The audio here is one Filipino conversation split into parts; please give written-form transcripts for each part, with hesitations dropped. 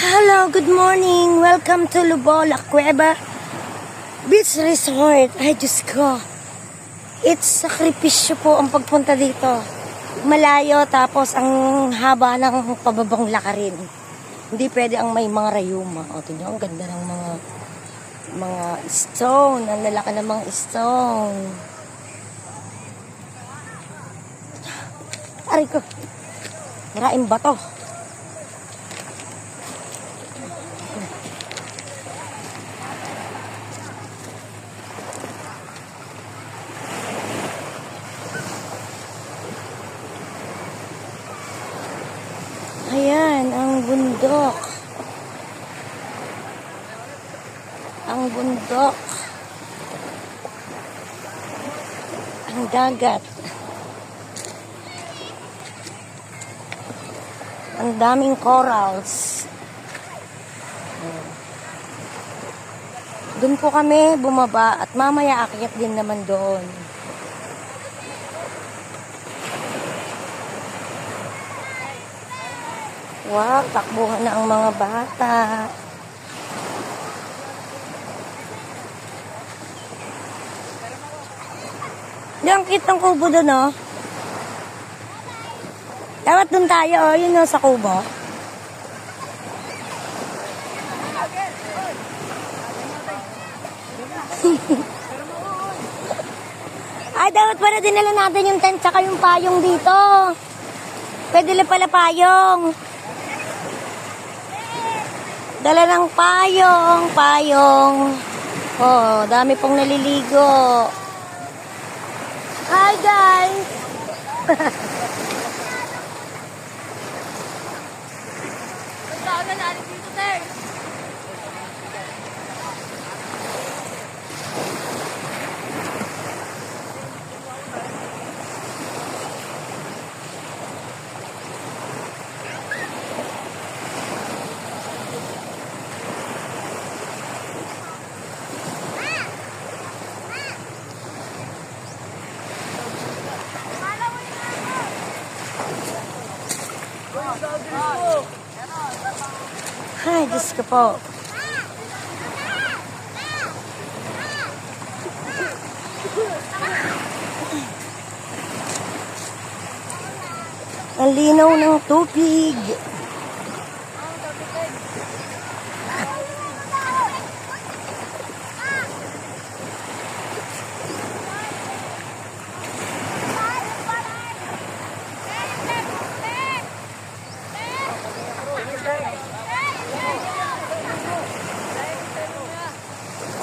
Hello, good morning. Welcome to Lubola Cueva Beach Resort. Ay, Diyos ko. It's sakripisyo po ang pagpunta dito. Malayo, tapos ang haba ng pababang lakarin. Hindi pwede ang may mga rayuma. O, tignan, ang ganda ng mga stone. Ang lalaki ng mga stone. Aray ko. Maraming bato. Ayan, ang bundok. Ang bundok. Ang dagat. Ang daming corals. Doon po kami bumaba at mamaya akyat din naman doon. Wow, takbuhan na ang mga bata. Yung kitang kubo doon, oh. Dapat doon tayo, oh. Yun, oh, sa kubo. Ay, dapat pala dinala natin yung tent tsaka yung payong dito. Pwede lang pala payong. Dala ng payong. Oh, dami pong naliligo. Hi, guys! Ay, Diyos ko po. Ang linaw ng tubig.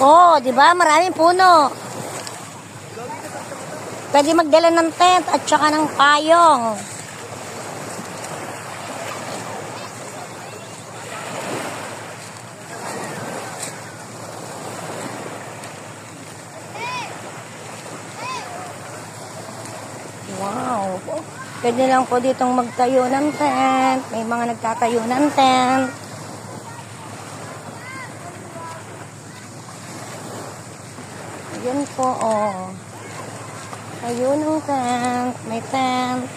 Oh, di ba? Maraming puno. Pwede magdala ng tent at saka ng payong. Wow. Pwede lang po ditong magtayo ng tent. May mga nagtatayo ng tent. Yan po, oh. Ayun ang tent. May tent.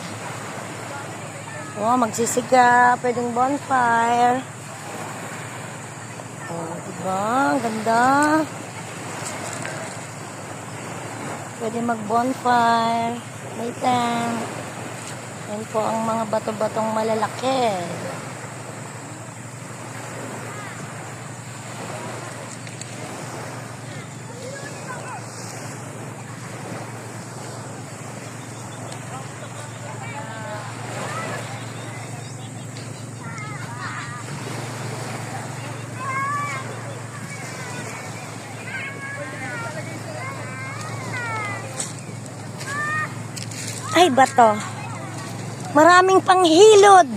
Oh, magsisiga. Pwedeng bonfire. Oh, diba? Ang ganda. Pwede mag-bonfire. May tent. Yan po ang mga bato-batong malalaki. Ay, bato. Maraming panghilod.